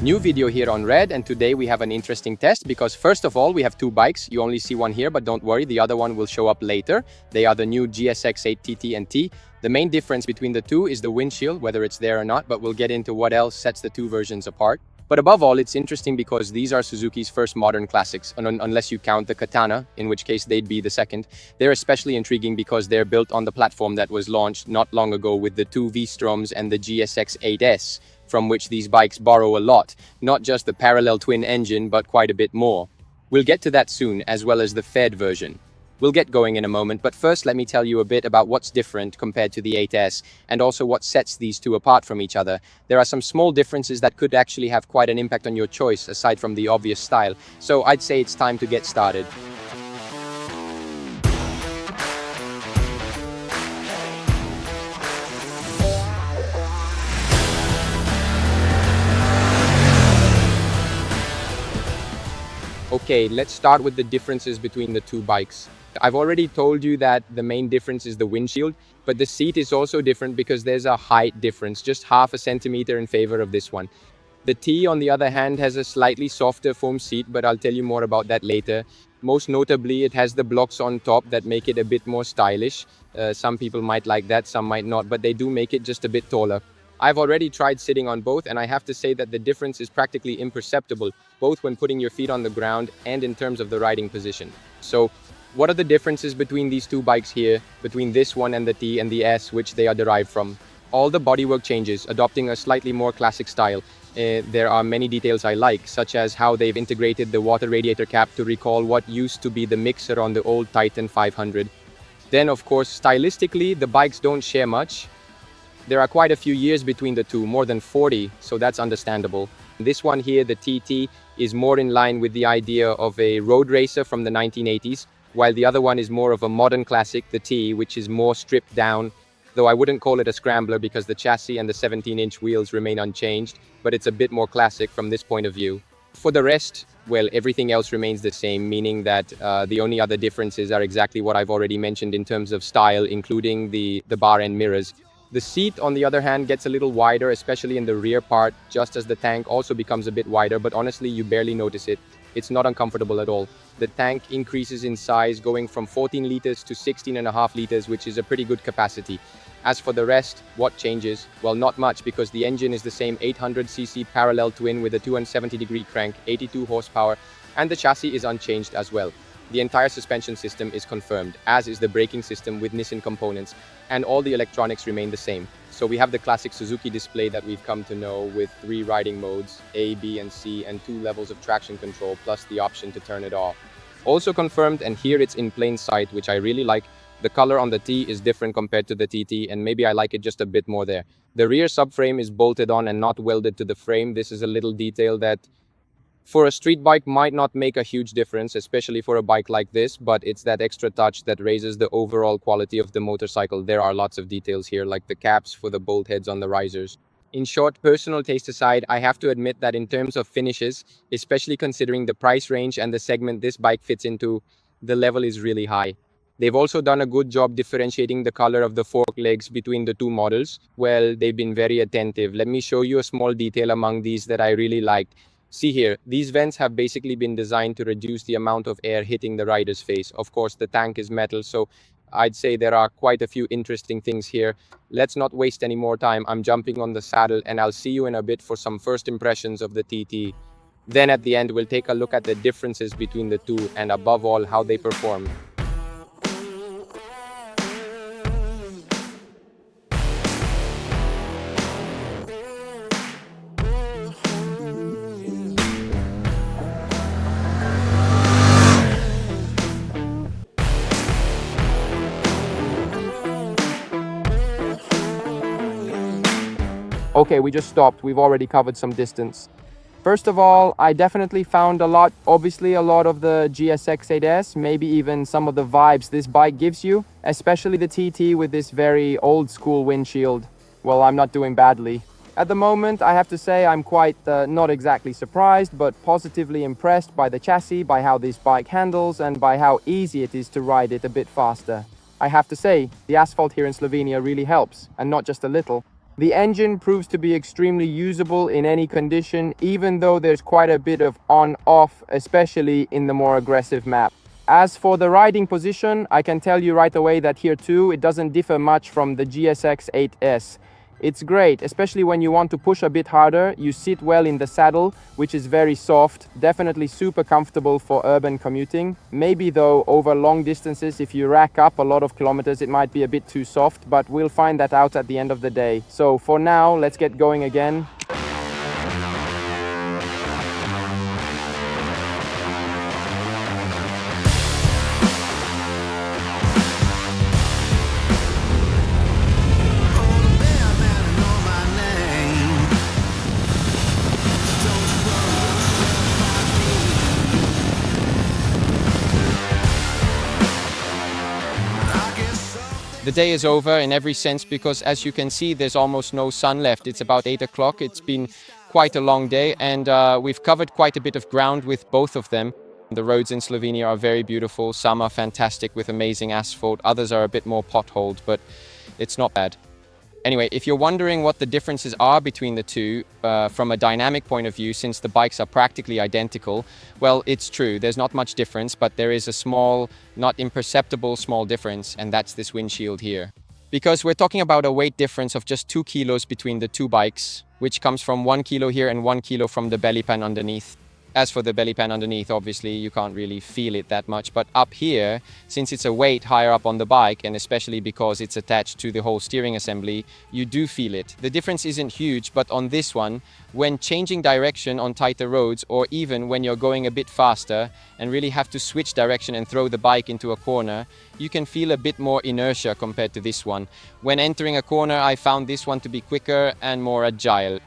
New video here on Red, and today we have an interesting test because first of all we have two bikes. You only see one here, but don't worry, the other one will show up later. They are the new GSX-8TT and T. The main difference between the two is the windshield, whether it's there or not, but we'll get into what else sets the two versions apart. But above all, it's interesting because these are Suzuki's first modern classics, unless you count the Katana, in which case they'd be the second. They're especially intriguing because they're built on the platform that was launched not long ago with the two V-Stroms and the GSX-8S, from which these bikes borrow a lot, not just the parallel twin engine, but quite a bit more. We'll get to that soon, as well as the fed version. We'll get going in a moment, but first let me tell you a bit about what's different compared to the 8S, and also what sets these two apart from each other. There are some small differences that could actually have quite an impact on your choice, aside from the obvious style, so I'd say it's time to get started. Okay, let's start with the differences between the two bikes. I've already told you that the main difference is the windshield, but the seat is also different because there's a height difference, just half a centimeter in favor of this one. The T, on the other hand, has a slightly softer foam seat, but I'll tell you more about that later. Most notably, it has the blocks on top that make it a bit more stylish. Some people might like that, some might not, but they do make it just a bit taller. I've already tried sitting on both, and I have to say that the difference is practically imperceptible, both when putting your feet on the ground and in terms of the riding position. So, what are the differences between these two bikes here, between this one and the T and the S, which they are derived from? All the bodywork changes, adopting a slightly more classic style. There are many details I like, such as how they've integrated the water radiator cap to recall what used to be the mixer on the old Titan 500. Then, of course, stylistically, the bikes don't share much. There are quite a few years between the two, more than 40, so that's understandable. This one here, the TT, is more in line with the idea of a road racer from the 1980s, while the other one is more of a modern classic, the T, which is more stripped down, though I wouldn't call it a scrambler because the chassis and the 17-inch wheels remain unchanged, but it's a bit more classic from this point of view. For the rest, well, everything else remains the same, meaning that the only other differences are exactly what I've already mentioned in terms of style, including the bar end mirrors. The seat, on the other hand, gets a little wider, especially in the rear part, just as the tank also becomes a bit wider, but honestly, you barely notice it. It's not uncomfortable at all. The tank increases in size, going from 14 liters to 16.5 liters, which is a pretty good capacity. As for the rest, what changes? Well, not much, because the engine is the same 800cc parallel twin with a 270-degree crank, 82 horsepower, and the chassis is unchanged as well. The entire suspension system is confirmed, as is the braking system with Nissan components, and all the electronics remain the same. So we have the classic Suzuki display that we've come to know with 3 riding modes, A, B, and C, and 2 levels of traction control, plus the option to turn it off. Also confirmed, and here it's in plain sight, which I really like, the color on the T is different compared to the TT, and maybe I like it just a bit more there. The rear subframe is bolted on and not welded to the frame. This is a little detail that for a street bike might not make a huge difference, especially for a bike like this, but it's that extra touch that raises the overall quality of the motorcycle. There are lots of details here, like the caps for the bolt heads on the risers. In short, personal taste aside, I have to admit that in terms of finishes, especially considering the price range and the segment this bike fits into, the level is really high. They've also done a good job differentiating the color of the fork legs between the two models. Well, they've been very attentive. Let me show you a small detail among these that I really liked. See here, these vents have basically been designed to reduce the amount of air hitting the rider's face. Of course, the tank is metal, so I'd say there are quite a few interesting things here. Let's not waste any more time. I'm jumping on the saddle, and I'll see you in a bit for some first impressions of the TT. Then at the end, we'll take a look at the differences between the two, and above all, how they perform. Okay, we just stopped. We've already covered some distance. First of all, I definitely found obviously a lot of the GSX-8S, maybe even some of the vibes this bike gives you, especially the TT with this very old school windshield. Well, I'm not doing badly. At the moment, I have to say I'm quite not exactly surprised, but positively impressed by the chassis, by how this bike handles, and by how easy it is to ride it a bit faster. I have to say, the asphalt here in Slovenia really helps, and not just a little. The engine proves to be extremely usable in any condition, even though there's quite a bit of on-off, especially in the more aggressive map. As for the riding position, I can tell you right away that here too, it doesn't differ much from the GSX-8S. It's great, especially when you want to push a bit harder. You sit well in the saddle, which is very soft, definitely super comfortable for urban commuting. Maybe though, over long distances, if you rack up a lot of kilometers, it might be a bit too soft, but we'll find that out at the end of the day. So for now, let's get going again. The day is over in every sense because, as you can see, there's almost no sun left. It's about 8 o'clock. It's been quite a long day, and we've covered quite a bit of ground with both of them. The roads in Slovenia are very beautiful. Some are fantastic with amazing asphalt. Others are a bit more potholed, but it's not bad. Anyway, if you're wondering what the differences are between the two from a dynamic point of view, since the bikes are practically identical, well, it's true. There's not much difference, but there is a small, not imperceptible small difference, and that's this windshield here. Because we're talking about a weight difference of just 2 kilos between the two bikes, which comes from 1 kilo here and 1 kilo from the belly pan underneath. As for the belly pan underneath, obviously, you can't really feel it that much. But up here, since it's a weight higher up on the bike, and especially because it's attached to the whole steering assembly, you do feel it. The difference isn't huge, but on this one, when changing direction on tighter roads, or even when you're going a bit faster and really have to switch direction and throw the bike into a corner, you can feel a bit more inertia compared to this one. When entering a corner, I found this one to be quicker and more agile.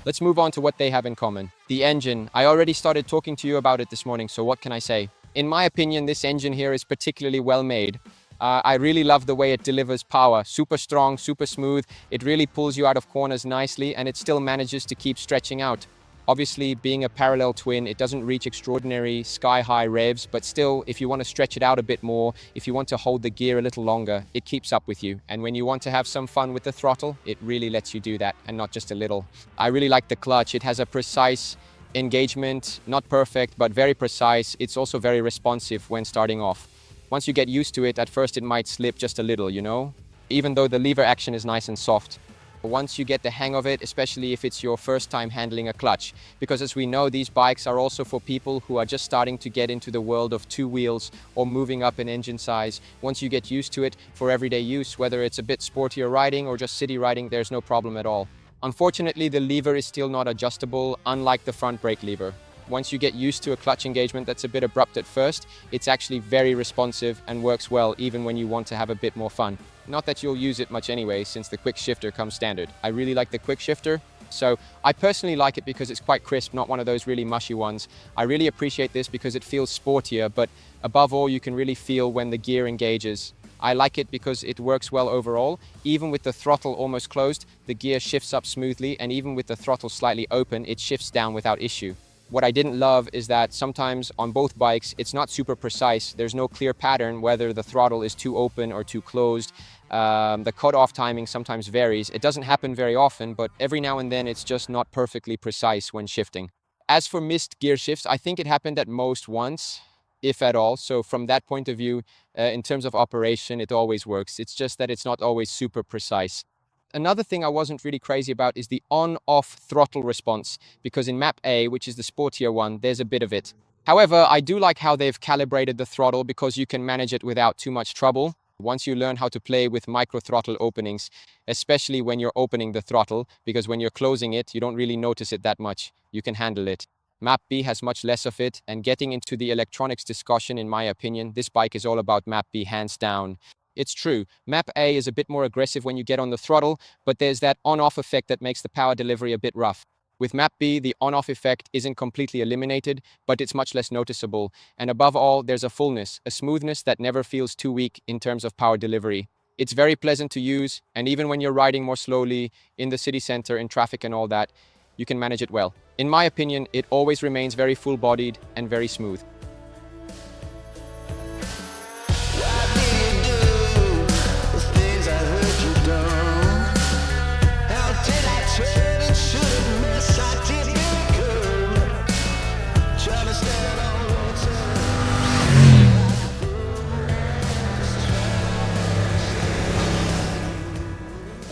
Let's move on to what they have in common. The engine. I already started talking to you about it this morning, so what can I say? In my opinion, this engine here is particularly well made. I really love the way it delivers power. Super strong, super smooth. It really pulls you out of corners nicely, and it still manages to keep stretching out. Obviously, being a parallel twin, it doesn't reach extraordinary sky-high revs, but still, if you want to stretch it out a bit more, if you want to hold the gear a little longer, it keeps up with you. And when you want to have some fun with the throttle, it really lets you do that, and not just a little. I really like the clutch. It has a precise engagement, not perfect, but very precise. It's also very responsive when starting off. Once you get used to it, at first it might slip just a little, you know? Even though the lever action is nice and soft. Once you get the hang of it, especially if it's your first time handling a clutch. Because as we know, these bikes are also for people who are just starting to get into the world of two wheels or moving up in engine size. Once you get used to it for everyday use, whether it's a bit sportier riding or just city riding, there's no problem at all. Unfortunately, the lever is still not adjustable, unlike the front brake lever. Once you get used to a clutch engagement that's a bit abrupt at first, it's actually very responsive and works well even when you want to have a bit more fun. Not that you'll use it much anyway, since the quick shifter comes standard. I really like the quick shifter, so I personally like it because it's quite crisp, not one of those really mushy ones. I really appreciate this because it feels sportier, but above all, you can really feel when the gear engages. I like it because it works well overall. Even with the throttle almost closed, the gear shifts up smoothly, and even with the throttle slightly open, it shifts down without issue. What I didn't love is that sometimes on both bikes, it's not super precise. There's no clear pattern whether the throttle is too open or too closed. The cut-off timing sometimes varies. It doesn't happen very often, but every now and then it's just not perfectly precise when shifting. As for missed gear shifts, I think it happened at most once, if at all. So from that point of view, in terms of operation, it always works. It's just that it's not always super precise. Another thing I wasn't really crazy about is the on-off throttle response, because in map A, which is the sportier one, there's a bit of it. However, I do like how they've calibrated the throttle because you can manage it without too much trouble. Once you learn how to play with micro throttle openings, especially when you're opening the throttle, because when you're closing it, you don't really notice it that much. You can handle it. Map B has much less of it, and getting into the electronics discussion, in my opinion, this bike is all about Map B hands down. It's true, Map A is a bit more aggressive when you get on the throttle, but there's that on-off effect that makes the power delivery a bit rough. With Map B, the on-off effect isn't completely eliminated, but it's much less noticeable. And above all, there's a fullness, a smoothness that never feels too weak in terms of power delivery. It's very pleasant to use, and even when you're riding more slowly, in the city center, in traffic and all that, you can manage it well. In my opinion, it always remains very full-bodied and very smooth.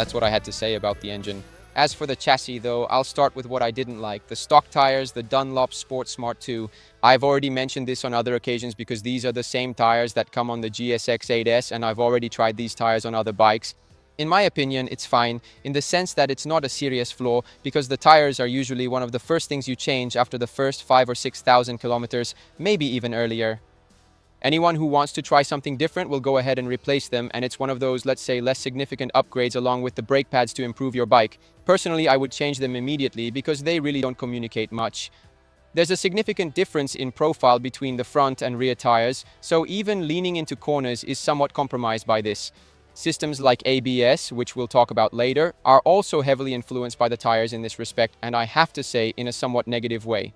That's what I had to say about the engine. As for the chassis, though, I'll start with what I didn't like. The stock tires, the Dunlop Sport Smart 2. I've already mentioned this on other occasions because these are the same tires that come on the GSX-8S, and I've already tried these tires on other bikes. In my opinion, it's fine, in the sense that it's not a serious flaw, because the tires are usually one of the first things you change after the first 5 or 6,000 kilometers, maybe even earlier. Anyone who wants to try something different will go ahead and replace them, and it's one of those, let's say, less significant upgrades along with the brake pads to improve your bike. Personally, I would change them immediately because they really don't communicate much. There's a significant difference in profile between the front and rear tires, so even leaning into corners is somewhat compromised by this. Systems like ABS, which we'll talk about later, are also heavily influenced by the tires in this respect, and I have to say, in a somewhat negative way.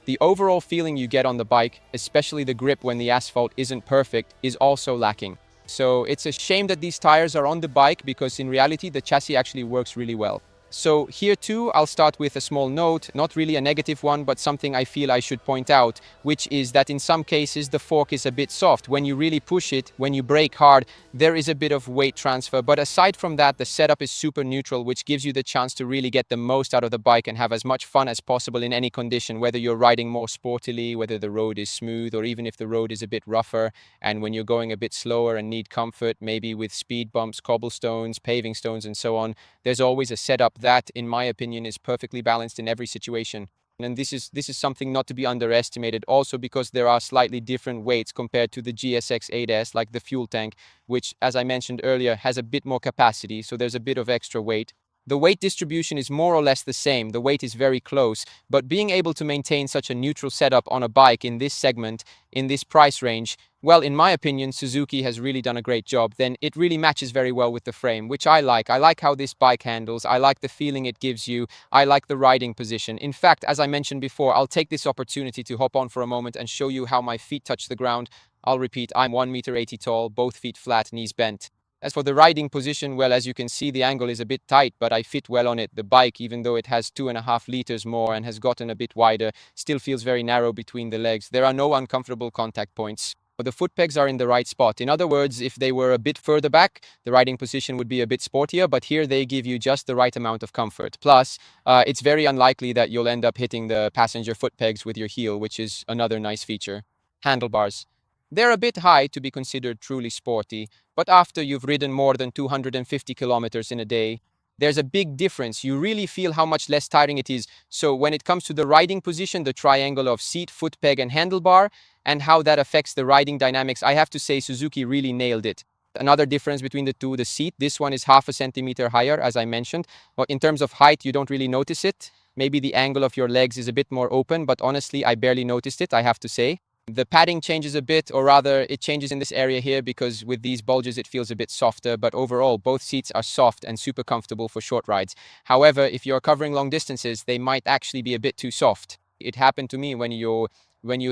The overall feeling you get on the bike, especially the grip when the asphalt isn't perfect, is also lacking. So it's a shame that these tires are on the bike because in reality the chassis actually works really well. So here too, I'll start with a small note, not really a negative one, but something I feel I should point out, which is that in some cases the fork is a bit soft. When you really push it, when you brake hard, there is a bit of weight transfer. But aside from that, the setup is super neutral, which gives you the chance to really get the most out of the bike and have as much fun as possible in any condition, whether you're riding more sportily, whether the road is smooth, or even if the road is a bit rougher, and when you're going a bit slower and need comfort, maybe with speed bumps, cobblestones, paving stones, and so on. There's always a setup that, in my opinion, is perfectly balanced in every situation. And this is something not to be underestimated also because there are slightly different weights compared to the GSX-8S, like the fuel tank, which, as I mentioned earlier, has a bit more capacity, so there's a bit of extra weight. The weight distribution is more or less the same, the weight is very close, but being able to maintain such a neutral setup on a bike in this segment, in this price range, well, in my opinion, Suzuki has really done a great job. Then it really matches very well with the frame, which I like. I like how this bike handles. I like the feeling it gives you. I like the riding position. In fact, as I mentioned before, I'll take this opportunity to hop on for a moment and show you how my feet touch the ground. I'll repeat, I'm 1 meter 80 tall, both feet flat, knees bent. As for the riding position, well, as you can see, the angle is a bit tight, but I fit well on it. The bike, even though it has 2.5 liters more and has gotten a bit wider, still feels very narrow between the legs. There are no uncomfortable contact points. The foot pegs are in the right spot. In other words, if they were a bit further back, the riding position would be a bit sportier, but here they give you just the right amount of comfort. Plus, it's very unlikely that you'll end up hitting the passenger foot pegs with your heel, which is another nice feature. Handlebars. They're a bit high to be considered truly sporty, but after you've ridden more than 250 kilometers in a day, there's a big difference. You really feel how much less tiring it is. So when it comes to the riding position, the triangle of seat, foot peg, and handlebar, and how that affects the riding dynamics, I have to say Suzuki really nailed it. Another difference between the two, the seat, this one is half a centimeter higher, as I mentioned. But in terms of height, you don't really notice it. Maybe the angle of your legs is a bit more open, but honestly, I barely noticed it, I have to say. The padding changes a bit, or rather, it changes in this area here because with these bulges, it feels a bit softer. But overall, both seats are soft and super comfortable for short rides. However, if you're covering long distances, they might actually be a bit too soft. It happened to me when you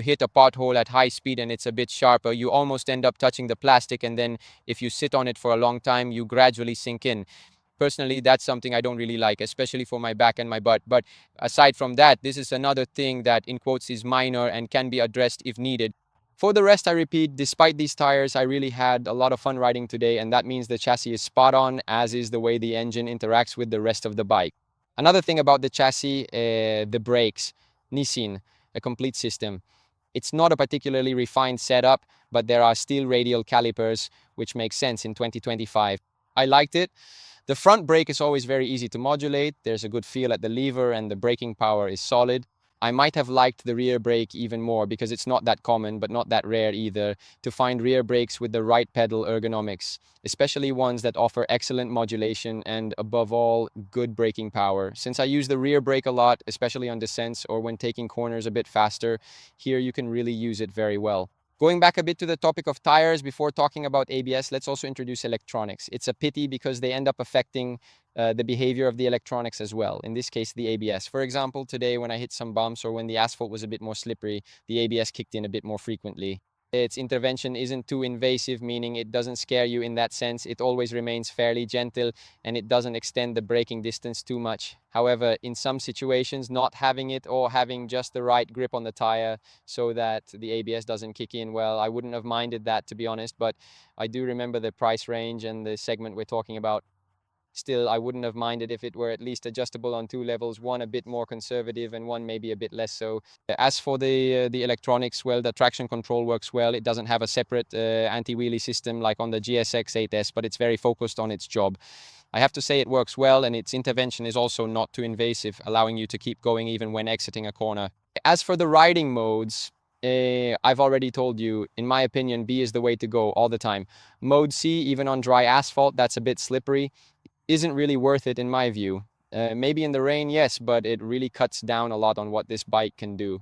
hit a pothole at high speed and it's a bit sharper, you almost end up touching the plastic, and then if you sit on it for a long time, you gradually sink in. Personally, that's something I don't really like, especially for my back and my butt. But aside from that, this is another thing that in quotes is minor and can be addressed if needed. For the rest, I repeat, despite these tires, I really had a lot of fun riding today, and that means the chassis is spot on, as is the way the engine interacts with the rest of the bike. Another thing about the chassis, the brakes. Nissin, a complete system. It's not a particularly refined setup, but there are steel radial calipers, which makes sense in 2025. I liked it. The front brake is always very easy to modulate. There's a good feel at the lever and the braking power is solid. I might have liked the rear brake even more because it's not that common, but not that rare either, to find rear brakes with the right pedal ergonomics, especially ones that offer excellent modulation and, above all, good braking power. Since I use the rear brake a lot, especially on descents or when taking corners a bit faster, here you can really use it very well. Going back a bit to the topic of tires, before talking about ABS, let's also introduce electronics. It's a pity because they end up affecting the behavior of the electronics as well. In this case, the ABS. For example, today when I hit some bumps or when the asphalt was a bit more slippery, the ABS kicked in a bit more frequently. Its intervention isn't too invasive, meaning it doesn't scare you in that sense. It always remains fairly gentle and it doesn't extend the braking distance too much. However, in some situations, not having it or having just the right grip on the tire so that the ABS doesn't kick in, well, I wouldn't have minded that, to be honest, but I do remember the price range and the segment we're talking about. Still, I wouldn't have minded if it were at least adjustable on two levels, one a bit more conservative and one maybe a bit less so. As for the electronics, well, the traction control works well. It doesn't have a separate anti-wheelie system like on the GSX-8S, but it's very focused on its job. I have to say it works well, and its intervention is also not too invasive, allowing you to keep going even when exiting a corner. As for the riding modes, I've already told you, in my opinion, B is the way to go all the time. Mode C, even on dry asphalt, that's a bit slippery, isn't really worth it in my view. Maybe in the rain, yes, but it really cuts down a lot on what this bike can do.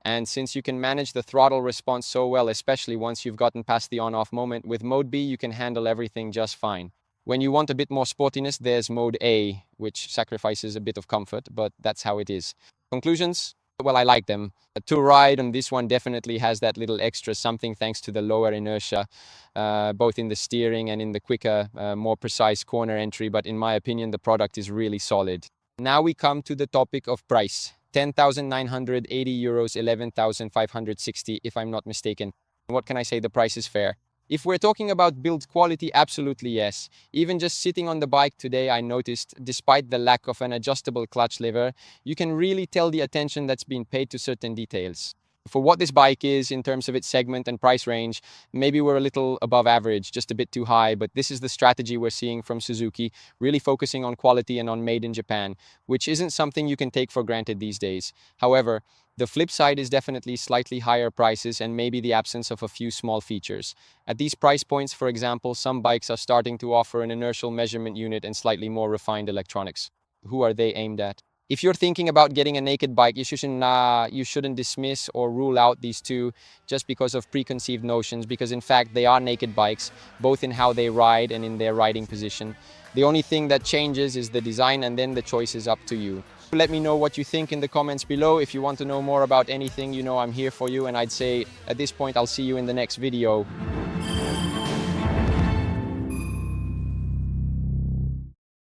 And since you can manage the throttle response so well, especially once you've gotten past the on-off moment, with Mode B you can handle everything just fine. When you want a bit more sportiness, there's Mode A, which sacrifices a bit of comfort, but that's how it is. Conclusions? Well, I like them. To ride on this one definitely has that little extra something thanks to the lower inertia, both in the steering and in the quicker, more precise corner entry, but in my opinion, the product is really solid. Now we come to the topic of price. 10,980 euros, 11,560 if I'm not mistaken. What can I say? The price is fair. If we're talking about build quality, absolutely yes. Even just sitting on the bike today, I noticed, despite the lack of an adjustable clutch lever, you can really tell the attention that's been paid to certain details. For what this bike is in terms of its segment and price range, maybe we're a little above average, just a bit too high, but this is the strategy we're seeing from Suzuki, really focusing on quality and on made in Japan, which isn't something you can take for granted these days. However, the flip side is definitely slightly higher prices and maybe the absence of a few small features. At these price points, for example, some bikes are starting to offer an inertial measurement unit and slightly more refined electronics. Who are they aimed at? If you're thinking about getting a naked bike, you shouldn't dismiss or rule out these two just because of preconceived notions, because in fact they are naked bikes, both in how they ride and in their riding position. The only thing that changes is the design, and then the choice is up to you. Let me know what you think in the comments below. If you want to know more about anything, you know I'm here for you, and I'd say at this point I'll see you in the next video.